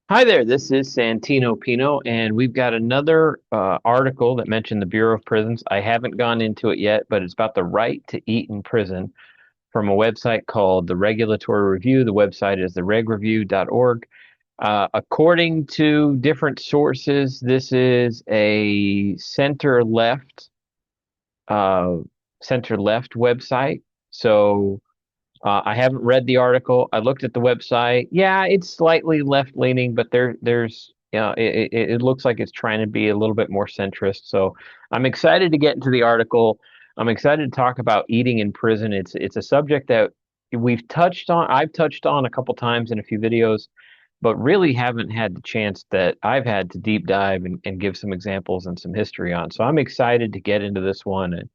Hi there, this is Santino Pino, and we've got another article that mentioned the Bureau of Prisons. I haven't gone into it yet, but it's about the right to eat in prison from a website called the Regulatory Review. The website is theregreview.org. According to different sources, this is a uh, center left website. So I haven't read the article. I looked at the website. Yeah, it's slightly left leaning, but there's it looks like it's trying to be a little bit more centrist. So I'm excited to get into the article. I'm excited to talk about eating in prison. It's a subject that we've touched on. I've touched on a couple times in a few videos, but really haven't had the chance that I've had to deep dive and give some examples and some history on. So I'm excited to get into this one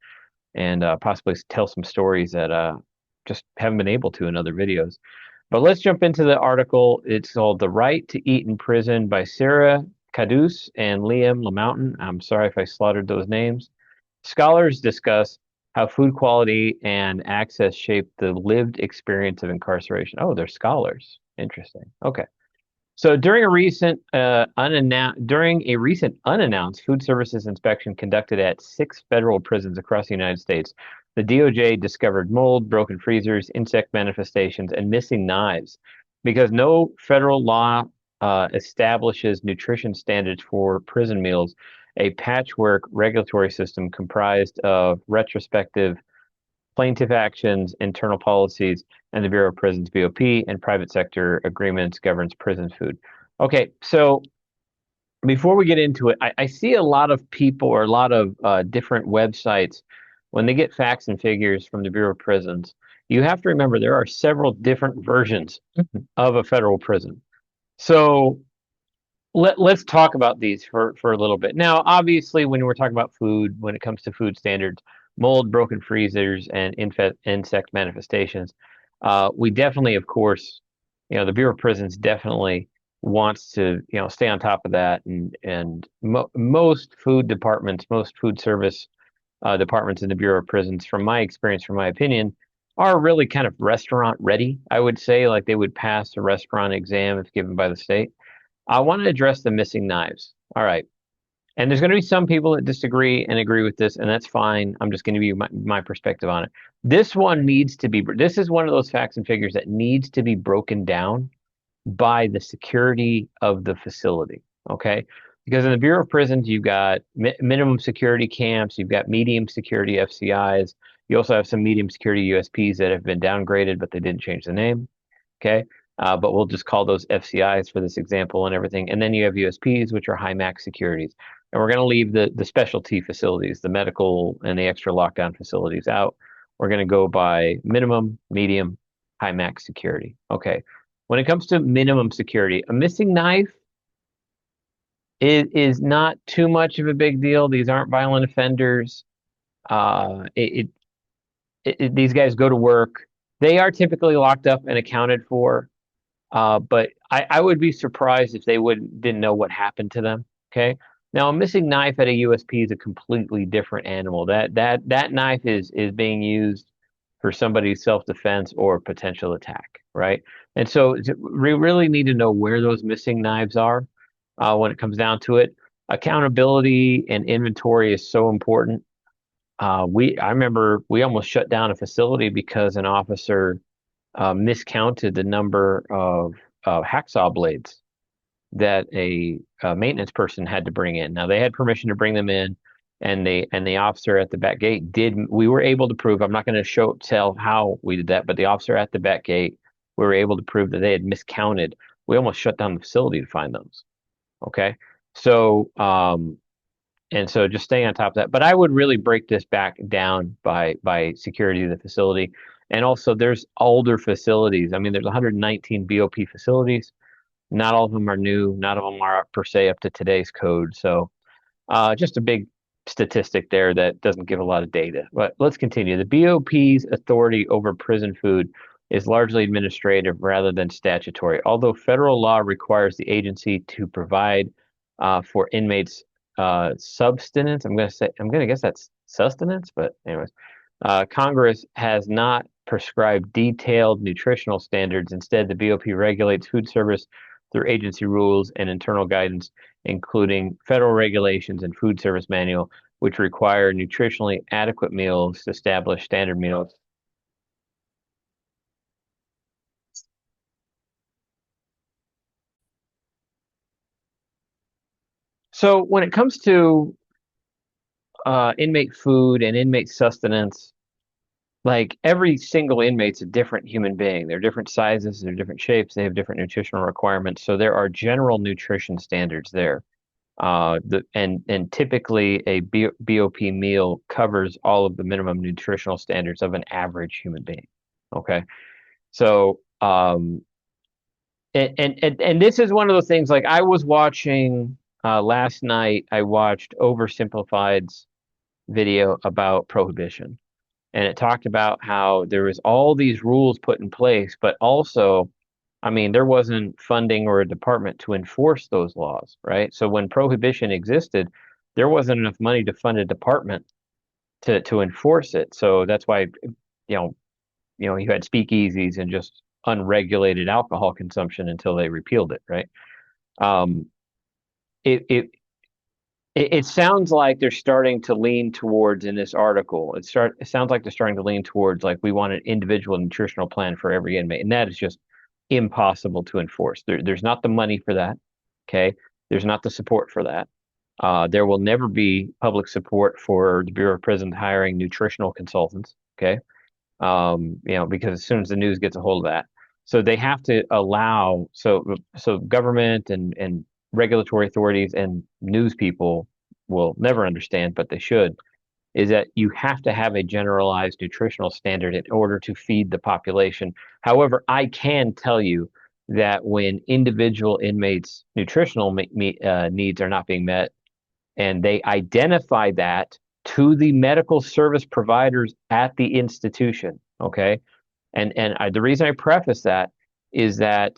and possibly tell some stories that just haven't been able to in other videos. But let's jump into the article. It's called "The Right to Eat in Prison" by Sarah Cadus and Liam LaMountain. I'm sorry if I slaughtered those names. Scholars discuss how food quality and access shape the lived experience of incarceration. Oh, they're scholars. Interesting. Okay. So during a recent unannounced food services inspection conducted at 6 federal prisons across the United States, the DOJ discovered mold, broken freezers, insect manifestations, and missing knives. Because no federal law establishes nutrition standards for prison meals, a patchwork regulatory system comprised of retrospective plaintiff actions, internal policies, and the Bureau of Prisons (BOP) and private sector agreements governs prison food. Okay, so before we get into it, I see a lot of people or a lot of different websites when they get facts and figures from the Bureau of Prisons. You have to remember there are several different versions of a federal prison. So let's talk about these for a little bit. Now, obviously, when we're talking about food, when it comes to food standards, mold, broken freezers, and insect manifestations, we definitely, of course, the Bureau of Prisons definitely wants to, stay on top of that, and most food departments, most food service departments in the Bureau of Prisons, from my experience, from my opinion, are really kind of restaurant ready. I would say, like they would pass a restaurant exam if given by the state. I want to address the missing knives. All right. And there's going to be some people that disagree and agree with this, and that's fine. I'm just going to give you my perspective on it. This is one of those facts and figures that needs to be broken down by the security of the facility. Okay. Because in the Bureau of Prisons, you've got minimum security camps, you've got medium security FCIs, you also have some medium security USPs that have been downgraded, but they didn't change the name. Okay. But we'll just call those FCIs for this example and everything. And then you have USPs, which are high max securities. And we're going to leave the specialty facilities, the medical and the extra lockdown facilities out. We're going to go by minimum, medium, high max security. Okay. When it comes to minimum security, a missing knife is not too much of a big deal. These aren't violent offenders. Uh, it, these guys go to work. They are typically locked up and accounted for. But I would be surprised if they would didn't know what happened to them. Okay. Now a missing knife at a USP is a completely different animal. That knife is being used for somebody's self-defense or potential attack, right? And so we really need to know where those missing knives are when it comes down to it. Accountability and inventory is so important. I remember we almost shut down a facility because an officer miscounted the number of hacksaw blades that a maintenance person had to bring in. Now they had permission to bring them in, and the officer at the back gate did. We were able to prove. I'm not going to tell how we did that, but the officer at the back gate, we were able to prove that they had miscounted. We almost shut down the facility to find those. Okay, so and so just stay on top of that. But I would really break this back down by security of the facility. And also there's older facilities. I mean, there's 119 BOP facilities. Not all of them are new. Not all of them are per se up to today's code. So just a big statistic there that doesn't give a lot of data. But let's continue. The BOP's authority over prison food is largely administrative rather than statutory. Although federal law requires the agency to provide for inmates subsistence, I'm going to guess that's sustenance, but anyways, Congress has not prescribed detailed nutritional standards. Instead, the BOP regulates food service through agency rules and internal guidance, including federal regulations and food service manual, which require nutritionally adequate meals to establish standard meals. So when it comes to inmate food and inmate sustenance, like every single inmate's a different human being. They're different sizes, they're different shapes, they have different nutritional requirements. So there are general nutrition standards there. And typically a BOP meal covers all of the minimum nutritional standards of an average human being. Okay, so and this is one of those things. Like I was watching last night, I watched Oversimplified's video about prohibition, and it talked about how there was all these rules put in place, but also, I mean, there wasn't funding or a department to enforce those laws, right? So when prohibition existed, there wasn't enough money to fund a department to enforce it. So that's why, you know, you had speakeasies and just unregulated alcohol consumption until they repealed it, right? Um, it, it it sounds like they're starting to lean towards in this article. It sounds like they're starting to lean towards like we want an individual nutritional plan for every inmate, and that is just impossible to enforce. There's not the money for that. Okay, there's not the support for that. There will never be public support for the Bureau of Prisons hiring nutritional consultants. Okay, because as soon as the news gets a hold of that, so they have to allow so government and regulatory authorities and news people will never understand, but they should, is that you have to have a generalized nutritional standard in order to feed the population. However, I can tell you that when individual inmates' nutritional needs are not being met, and they identify that to the medical service providers at the institution. Okay, the reason I preface that is that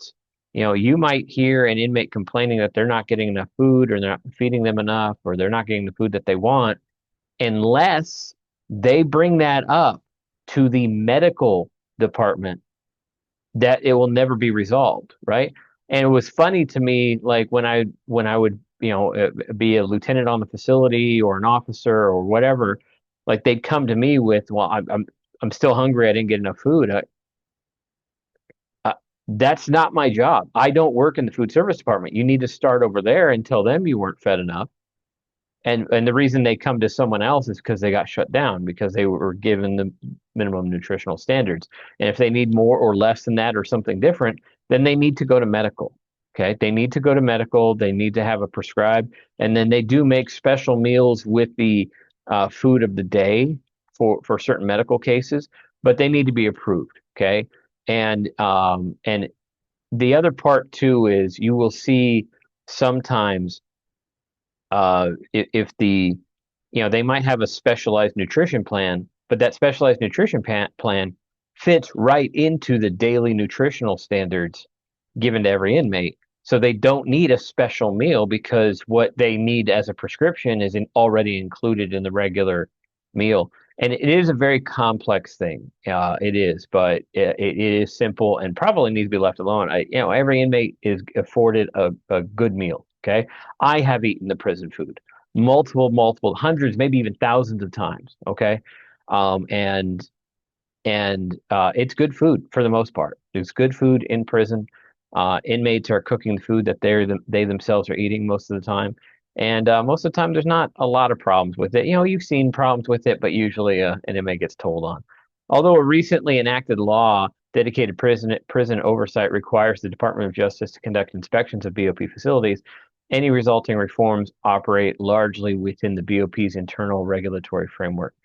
you might hear an inmate complaining that they're not getting enough food or they're not feeding them enough or they're not getting the food that they want unless they bring that up to the medical department, that it will never be resolved, right? And it was funny to me, like when I would be a lieutenant on the facility or an officer or whatever, like they'd come to me with, well, I'm still hungry, I didn't get enough food. Uh, that's not my job. I don't work in the food service department. You need to start over there and tell them you weren't fed enough. And the reason they come to someone else is because they got shut down because they were given the minimum nutritional standards. And if they need more or less than that or something different, then they need to go to medical. Okay, they need to go to medical. They need to have a prescribed, and then they do make special meals with the food of the day for certain medical cases, but they need to be approved. Okay, and the other part too is you will see sometimes if they might have a specialized nutrition plan, but that specialized nutrition plan fits right into the daily nutritional standards given to every inmate. So they don't need a special meal because what they need as a prescription is already included in the regular meal. And it is a very complex thing. It is, but it is simple and probably needs to be left alone. Every inmate is afforded a good meal. Okay. I have eaten the prison food multiple, hundreds, maybe even thousands of times. Okay. Um, and it's good food for the most part. It's good food in prison. Inmates are cooking the food that they themselves are eating most of the time, and most of the time there's not a lot of problems with it. You've seen problems with it, but usually an inmate gets told on. Although a recently enacted law dedicated prison oversight requires the Department of Justice to conduct inspections of BOP facilities, any resulting reforms operate largely within the BOP's internal regulatory framework.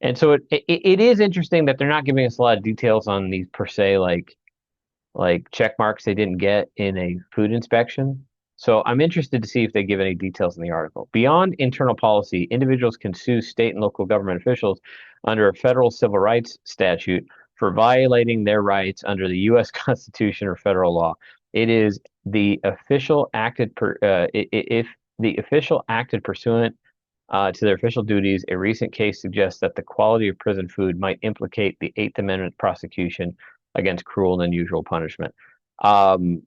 And so it is interesting that they're not giving us a lot of details on these per se, like check marks they didn't get in a food inspection. So I'm interested to see if they give any details in the article. Beyond internal policy, individuals can sue state and local government officials under a federal civil rights statute for violating their rights under the U.S. Constitution or federal law. It is the official acted if the official acted pursuant to their official duties. A recent case suggests that the quality of prison food might implicate the Eighth Amendment prosecution against cruel and unusual punishment. Um,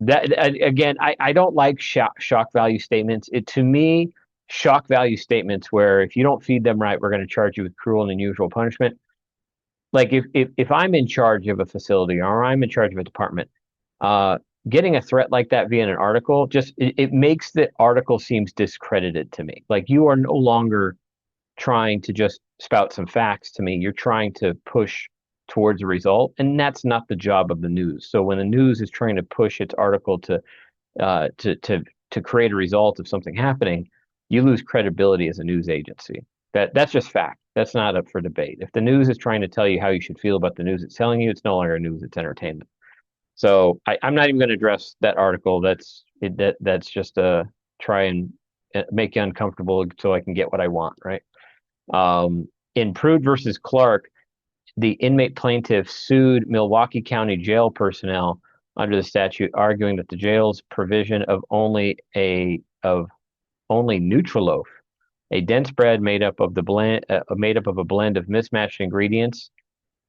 Again, I don't like shock value statements. It to me, shock value statements where if you don't feed them right, we're going to charge you with cruel and unusual punishment. Like if I'm in charge of a facility or I'm in charge of a department, uh, getting a threat like that via an article just it makes the article seems discredited to me. Like you are no longer trying to just spout some facts to me. You're trying to push towards a result, and that's not the job of the news. So when the news is trying to push its article uh, to to to create a result of something happening, you lose credibility as a news agency. That's just fact. That's not up for debate. If the news is trying to tell you how you should feel about the news it's telling you, it's no longer news, it's entertainment. So I'm not even going to address that article. That's just a try and make you uncomfortable so I can get what I want, right? In Prude versus Clark, the inmate plaintiff sued Milwaukee County jail personnel under the statute, arguing that the jail's provision of only Nutriloaf, a dense bread made up of a blend of mismatched ingredients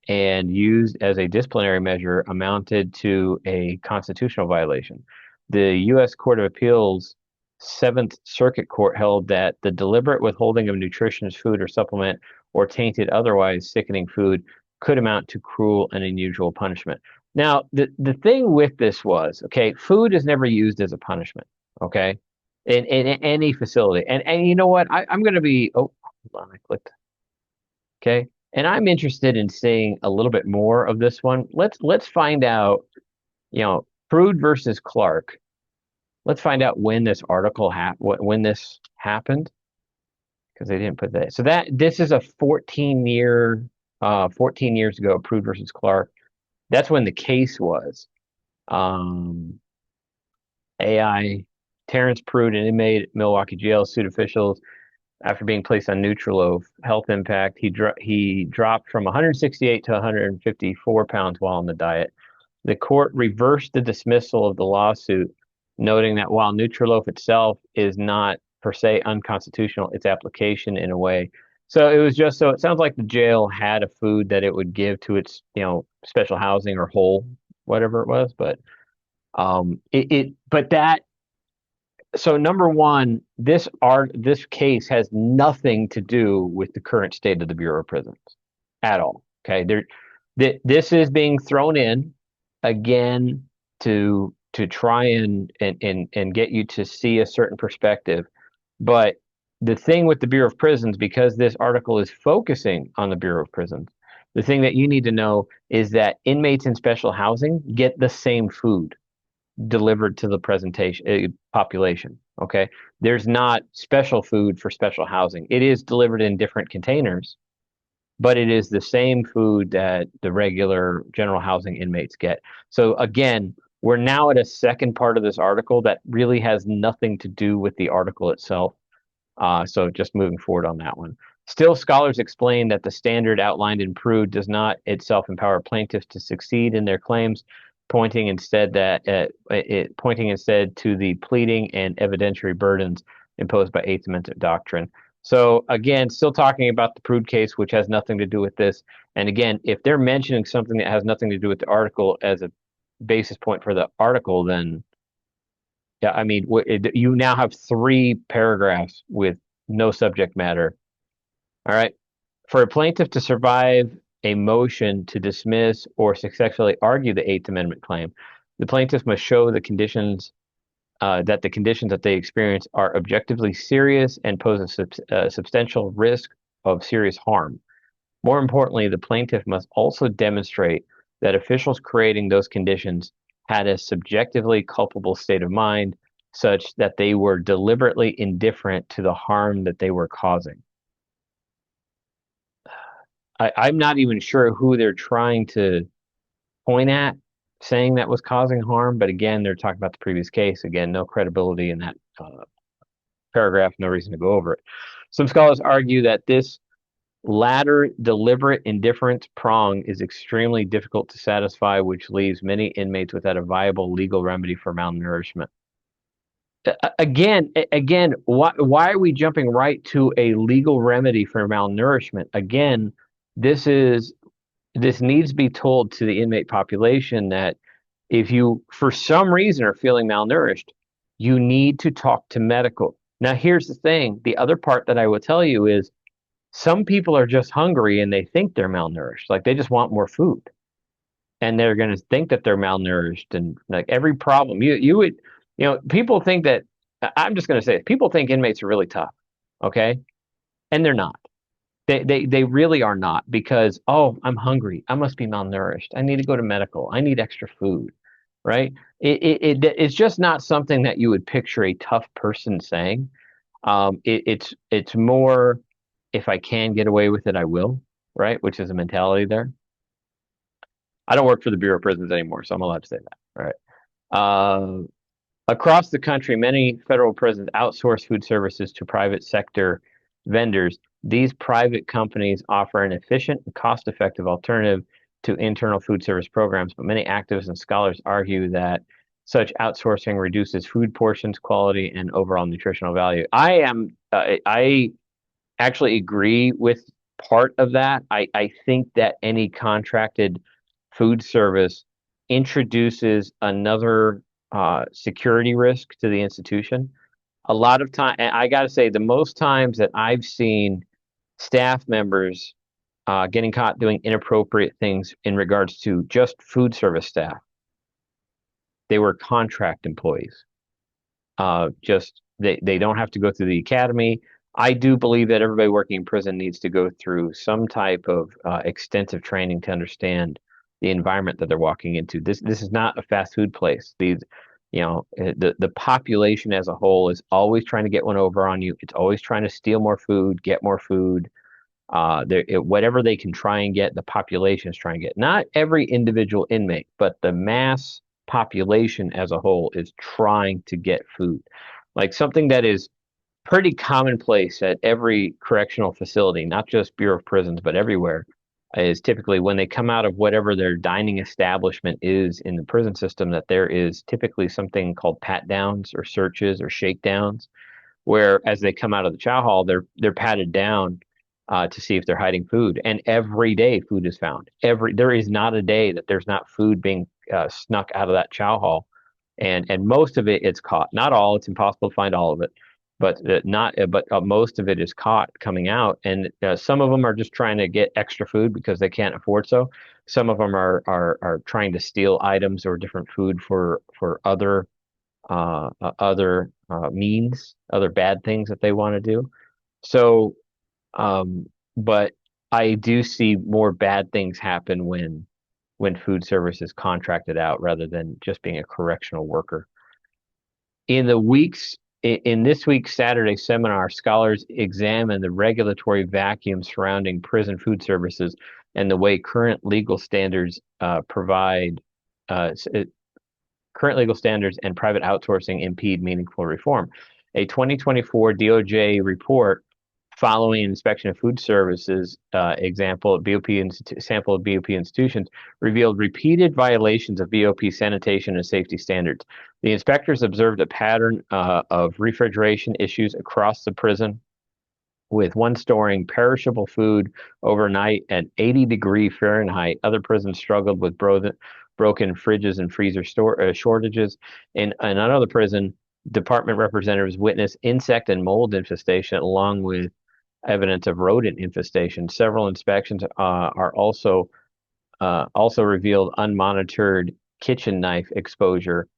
and used as a disciplinary measure, amounted to a constitutional violation. The U.S. Court of Appeals Seventh Circuit Court held that the deliberate withholding of nutritious food or supplement or tainted otherwise sickening food could amount to cruel and unusual punishment. Now, the thing with this was, okay, food is never used as a punishment, okay, in any facility. And you know what? I'm going to be, oh, hold on, I clicked. Okay. And I'm interested in seeing a little bit more of this one. Let's find out, Prude versus Clark. Let's find out when this article when this happened, because they didn't put that. So this is a 14 years ago, Prude versus Clark. That's when the case was. Um, AI Terrence Prude, an inmate at Milwaukee jail, sued officials after being placed on Nutriloaf. Health impact: he dropped from 168 to 154 pounds while on the diet. The court reversed the dismissal of the lawsuit, noting that while Nutriloaf itself is not per se unconstitutional, its application in a way. So it was just so it sounds like the jail had a food that it would give to its special housing or whole whatever it was, but but that so number one, this case has nothing to do with the current state of the Bureau of Prisons at all. Okay, this is being thrown in again to try and get you to see a certain perspective. But the thing with the Bureau of Prisons, because this article is focusing on the Bureau of Prisons, the thing that you need to know is that inmates in special housing get the same food delivered to the population. Okay, there's not special food for special housing. It is delivered in different containers, but it is the same food that the regular general housing inmates get. So again, we're now at a second part of this article that really has nothing to do with the article itself. So just moving forward on that one. Still, scholars explain that the standard outlined in Prude does not itself empower plaintiffs to succeed in their claims, pointing instead to the pleading and evidentiary burdens imposed by Eighth Amendment doctrine. So again, still talking about the Prude case, which has nothing to do with this. And again, if they're mentioning something that has nothing to do with the article as a basis point for the article, then yeah, I mean, you now have 3 paragraphs with no subject matter. All right. For a plaintiff to survive a motion to dismiss or successfully argue the Eighth Amendment claim, the plaintiff must show the conditions that they experience are objectively serious and pose a substantial risk of serious harm. More importantly, the plaintiff must also demonstrate that officials creating those conditions had a subjectively culpable state of mind such that they were deliberately indifferent to the harm that they were causing. I'm not even sure who they're trying to point at saying that was causing harm, but again, they're talking about the previous case. Again, no credibility in that paragraph, no reason to go over it. Some scholars argue that this latter deliberate indifference prong is extremely difficult to satisfy, which leaves many inmates without a viable legal remedy for malnourishment. Again, why are we jumping right to a legal remedy for malnourishment? Again, this needs to be told to the inmate population that If you, for some reason, are feeling malnourished, you need to talk to medical. Now, here's the thing. The other part that I will tell you is some people are just hungry and they think they're malnourished. Like they just want more food and they're going to think that they're malnourished and like every problem you would, people think that I'm just going to say it, people think inmates are really tough. Okay. And they're not. They really are not because, oh, I'm hungry. I must be malnourished. I need to go to medical. I need extra food, right? It's just not something that you would picture a tough person saying. It's more, if I can get away with it, I will, right? Which is a mentality there. I don't work for the Bureau of Prisons anymore, so I'm allowed to say that, right? Uh, Across the country, many federal prisons outsource food services to private sector vendors. These private companies offer an efficient and cost-effective alternative to internal food service programs, but many activists and scholars argue that such outsourcing reduces food portions, quality, and overall nutritional value. I actually agree with part of that. I think that any contracted food service introduces another security risk to the institution. A lot of time, and I got to say, the most times that I've seen staff members getting caught doing inappropriate things in regards to just food service staff, they were contract employees. Just they don't have to go through the academy. I do believe that everybody working in prison needs to go through some type of extensive training to understand the environment that they're walking into. This is not a fast food place. The population as a whole is always trying to get one over on you. It's always trying to steal more food, get more food. Whatever they can try and get, the population is trying to get. Not every individual inmate, but the mass population as a whole is trying to get food. Like something that is pretty commonplace at every correctional facility, not just Bureau of Prisons, but everywhere, is typically when they come out of whatever their dining establishment is in the prison system, that there is typically something called pat downs or searches or shakedowns where as they come out of the chow hall, they're patted down to see if they're hiding food. And every day, food is found. There is not a day that there's not food being snuck out of that chow hall, and most of it's caught. Not all; it's impossible to find all of it, but not. But most of it is caught coming out, and some of them are just trying to get extra food because they can't afford so. Some of them are trying to steal items or different food for other means, other bad things that they want to do. So, but I do see more bad things happen when food service is contracted out rather than just being a correctional worker. In this week's Saturday seminar, scholars examine the regulatory vacuum surrounding prison food services and the way uh, current legal standards and private outsourcing impede meaningful reform. A 2024 DOJ report following inspection of food services sample of BOP institutions revealed repeated violations of BOP sanitation and safety standards. The inspectors observed a pattern of refrigeration issues across the prison, with one storing perishable food overnight at 80-degree Fahrenheit. Other prisons struggled with broken fridges and freezer shortages. In another prison, department representatives witnessed insect and mold infestation along with evidence of rodent infestation. Several inspections are also revealed unmonitored kitchen knife exposure.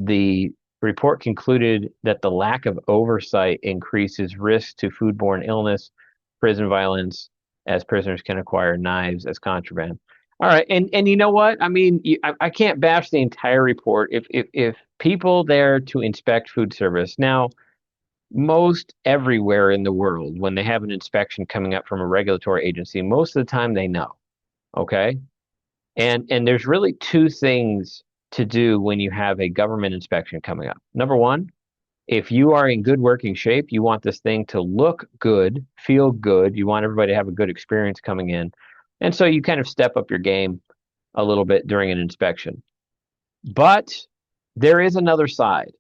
The report concluded that the lack of oversight increases risk to foodborne illness, prison violence, as prisoners can acquire knives as contraband. All right, and you know what? I mean, I can't bash the entire report. If people there to inspect food service now, most everywhere in the world, when they have an inspection coming up from a regulatory agency, most of the time they know. Okay, and there's really two things to do when you have a government inspection coming up. Number one, if you are in good working shape, you want this thing to look good, feel good. You want everybody to have a good experience coming in. And so you kind of step up your game a little bit during an inspection. But there is another side.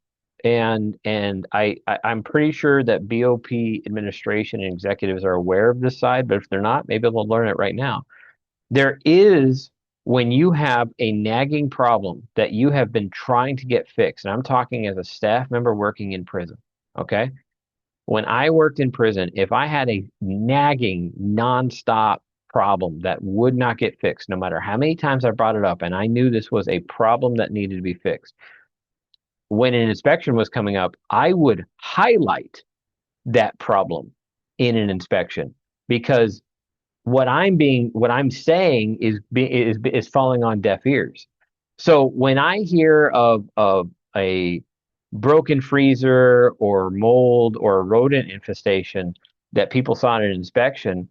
I'm pretty sure that BOP administration and executives are aware of this side, but if they're not, maybe they'll learn it right now. There is When you have a nagging problem that you have been trying to get fixed, and I'm talking as a staff member working in prison, okay? When I worked in prison, if I had a nagging, nonstop problem that would not get fixed, no matter how many times I brought it up, and I knew this was a problem that needed to be fixed, when an inspection was coming up, I would highlight that problem in an inspection because what I'm saying is falling on deaf ears. So when I hear of a broken freezer or mold or a rodent infestation that people saw in an inspection,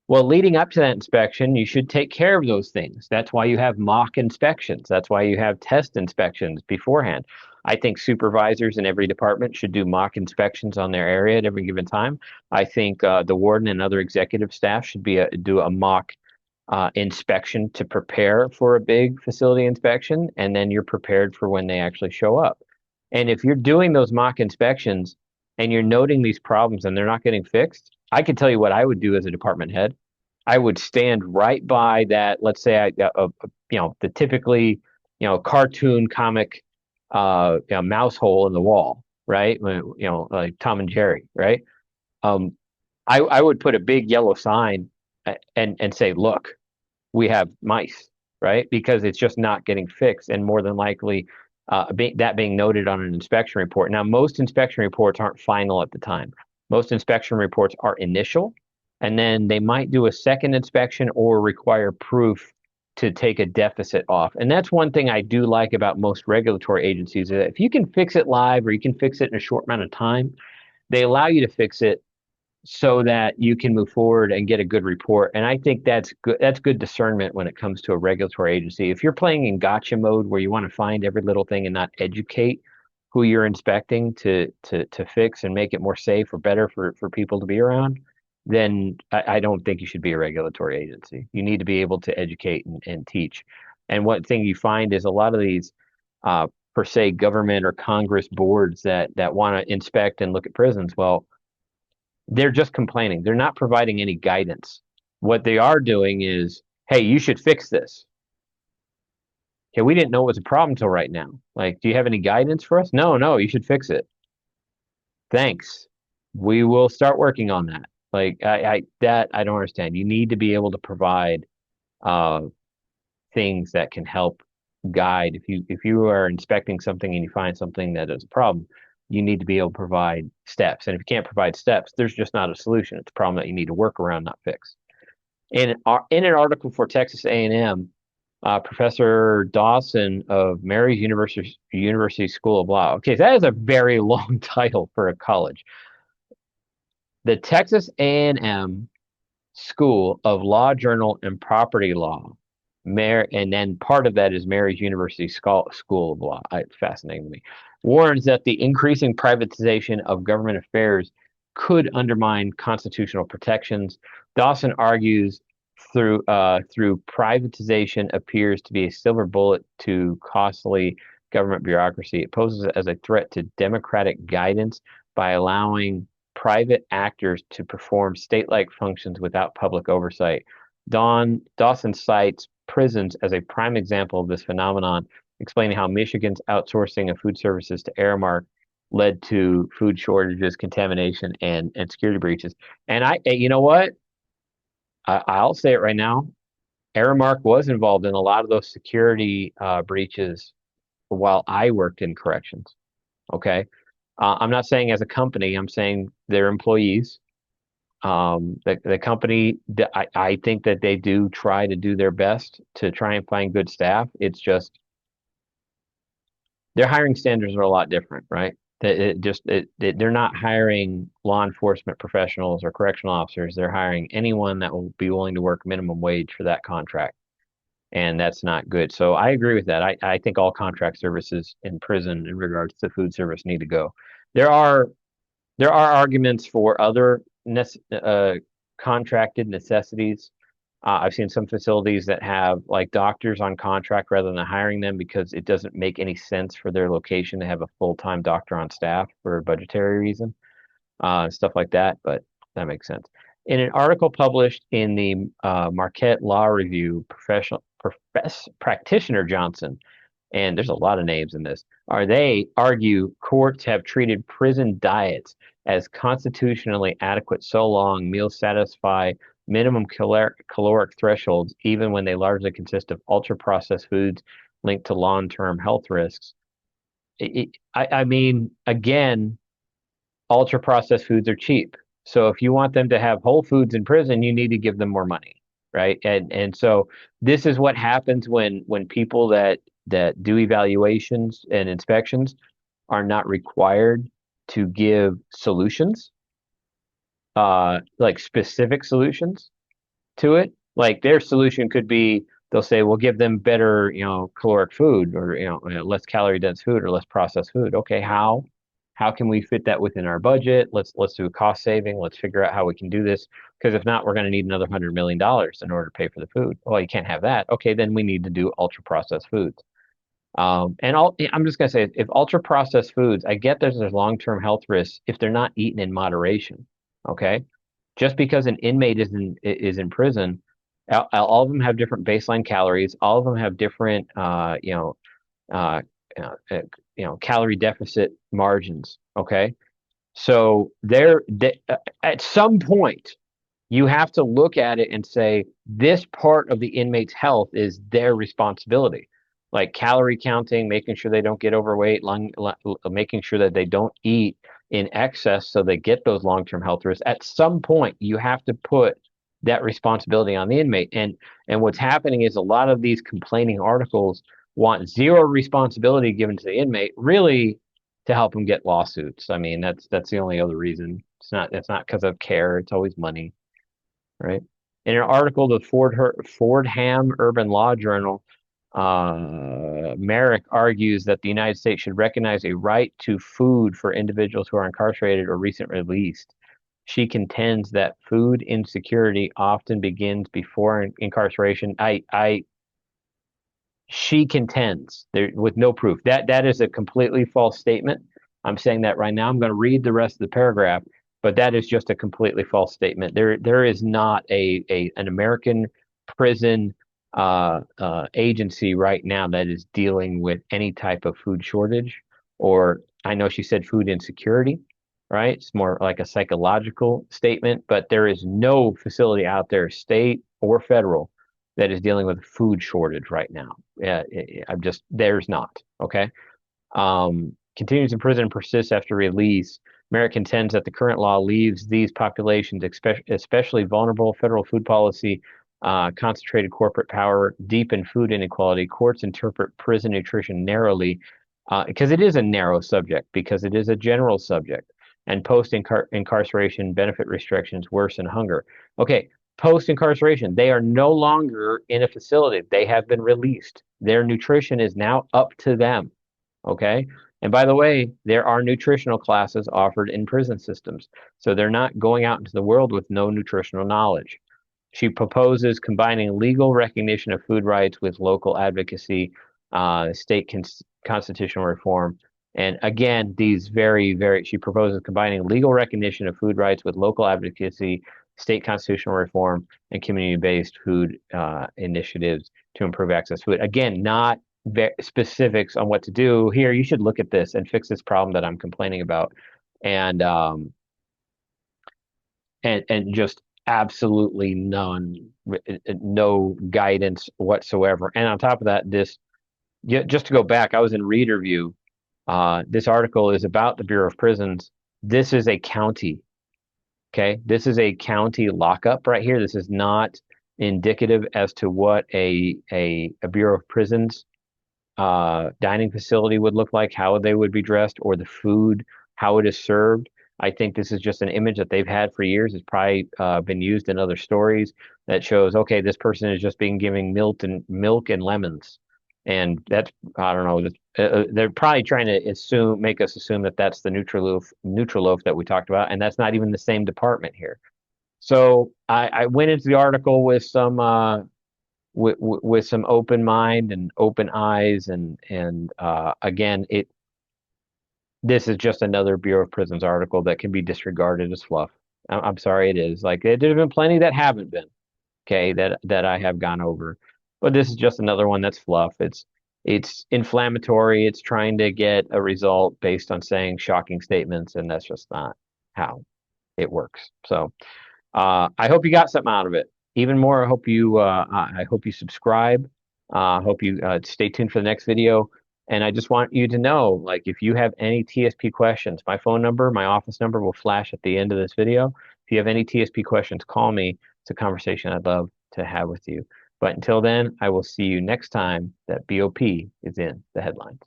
well, leading up to that inspection, you should take care of those things. That's why you have mock inspections. That's why you have test inspections beforehand. I think supervisors in every department should do mock inspections on their area at every given time. I think the warden and other executive staff should do a mock inspection to prepare for a big facility inspection, and then you're prepared for when they actually show up. And if you're doing those mock inspections and you're noting these problems and they're not getting fixed, I can tell you what I would do as a department head. I would stand right by that. Let's say the typically, cartoon comic, mouse hole in the wall, right? Like Tom and Jerry, right? Um, I would put a big yellow sign and say, look, we have mice, right? Because it's just not getting fixed, and more than likely, that being noted on an inspection report. Now, most inspection reports aren't final at the time. Most inspection reports are initial, and then they might do a second inspection or require proof to take a deficit off. And that's one thing I do like about most regulatory agencies, is that if you can fix it live or you can fix it in a short amount of time, they allow you to fix it so that you can move forward and get a good report. And I think that's good. That's good discernment when it comes to a regulatory agency. If you're playing in gotcha mode where you want to find every little thing and not educate who you're inspecting to fix and make it more safe or better for people to be around, then I don't think you should be a regulatory agency. You need to be able to educate and teach. And one thing you find is a lot of these per se government or Congress boards that want to inspect and look at prisons, well, they're just complaining. They're not providing any guidance. What they are doing is, hey, you should fix this. Okay, we didn't know it was a problem until right now. Like, do you have any guidance for us? No, no, you should fix it. Thanks. We will start working on that. Like, I don't understand. You need to be able to provide uh, things that can help guide. If you are inspecting something and you find something that is a problem, you need to be able to provide steps. And if you can't provide steps, there's just not a solution. It's a problem that you need to work around, not fix. In an article for Texas A&M, Professor Dawson of Mary's University School of Law. Okay, so that is a very long title for a college. The Texas A&M School of Law, Journal, and Property Law. And then part of that is Mary's University School of Law. It's fascinating to me. Warns that the increasing privatization of government affairs could undermine constitutional protections. Dawson argues through privatization appears to be a silver bullet to costly government bureaucracy. It poses as a threat to democratic guidance by allowing private actors to perform state-like functions without public oversight. Dawson cites prisons as a prime example of this phenomenon, explaining how Michigan's outsourcing of food services to Aramark led to food shortages, contamination, and security breaches. And you know what? I'll say it right now. Aramark was involved in a lot of those security breaches while I worked in corrections. Okay. I'm not saying as a company, I'm saying their employees. The company, I think that they do try to do their best to try and find good staff. It's just their hiring standards are a lot different, right? They're not hiring law enforcement professionals or correctional officers. They're hiring anyone that will be willing to work minimum wage for that contract, and that's not good. So I agree with that. I think all contract services in prison in regards to food service need to go. There are there are arguments for other contracted necessities. I've seen some facilities that have like doctors on contract rather than hiring them because it doesn't make any sense for their location to have a full-time doctor on staff for a budgetary reason, stuff like that. But that makes sense. In an article published in the Marquette Law Review, Practitioner Johnson, and there's a lot of names in this, are they argue courts have treated prison diets as constitutionally adequate so long meals satisfy minimum caloric thresholds, even when they largely consist of ultra processed foods linked to long term health risks. I mean, again, ultra processed foods are cheap. So if you want them to have whole foods in prison, you need to give them more money, right? And so this is what happens when people that do evaluations and inspections are not required to give solutions, like specific solutions to it. Like their solution could be they'll say we'll give them better, caloric food or less calorie dense food or less processed food. Okay, how? How can we fit that within our budget? Let's do a cost saving. Let's figure out how we can do this. Because if not, we're going to need another $100 million in order to pay for the food. Well, you can't have that. Okay, then we need to do ultra processed foods. I'm just gonna say, if ultra processed foods, I get there's long-term health risks if they're not eaten in moderation. Okay, just because an inmate is in prison, all of them have different baseline calories. All of them have different, uh, uh, uh, calorie deficit margins. Okay, so at some point you have to look at it and say this part of the inmate's health is their responsibility, like calorie counting, making sure they don't get overweight, making sure that they don't eat in excess so they get those long-term health risks. At some point you have to put that responsibility on the inmate, and what's happening is a lot of these complaining articles want zero responsibility given to the inmate, really to help them get lawsuits. I mean, that's the only other reason. It's not because of care, it's always money, right? In an article, the Fordham Urban Law Journal, Merrick argues that the United States should recognize a right to food for individuals who are incarcerated or recently released. She contends that food insecurity often begins before incarceration. She contends there with no proof. That is a completely false statement. I'm saying that right now. I'm going to read the rest of the paragraph, but that is just a completely false statement. There is not an American prison agency right now that is dealing with any type of food shortage, or I know she said food insecurity, right? It's more like a psychological statement, but there is no facility out there, state or federal, that is dealing with a food shortage right now. There's not. Okay. Continues in prison and persists after release. Merrick contends that the current law leaves these populations especially vulnerable. Federal food policy, concentrated corporate power, deepen food inequality. Courts interpret prison nutrition narrowly because it is a narrow subject, because it is a general subject. And post-incarceration benefit restrictions worsen hunger. Okay, post-incarceration, they are no longer in a facility. They have been released. Their nutrition is now up to them. Okay. And by the way, there are nutritional classes offered in prison systems. So they're not going out into the world with no nutritional knowledge. She proposes combining legal recognition of food rights with local advocacy, state constitutional reform. And again, she proposes combining legal recognition of food rights with local advocacy, state constitutional reform, and community-based food initiatives to improve access to food. Again, not specifics on what to do. Here, you should look at this and fix this problem that I'm complaining about, and just absolutely no guidance whatsoever. And on top of that, just to go back, I was in Readerview. This article is about the Bureau of Prisons. This is a county. Okay, this is a county lockup right here. This is not indicative as to what a Bureau of Prisons dining facility would look like, how they would be dressed, or the food, how it is served. I think this is just an image that they've had for years. It's probably been used in other stories that shows, okay, this person is just being given milk and lemons, and that's, I don't know. They're probably trying to make us assume that that's the Nutriloaf that we talked about, and that's not even the same department here. So I went into the article with some with some open mind and open eyes, and again, this is just another Bureau of Prisons article that can be disregarded as fluff. I'm sorry, it is. Like, there have been plenty that haven't been, okay, that I have gone over. But this is just another one that's fluff. It's inflammatory. It's trying to get a result based on saying shocking statements, and that's just not how it works. So I hope you got something out of it. Even more, I hope you subscribe. I hope you stay tuned for the next video. And I just want you to know, like, if you have any TSP questions, my phone number, my office number will flash at the end of this video. If you have any TSP questions, call me. It's a conversation I'd love to have with you. But until then, I will see you next time that BOP is in the headlines.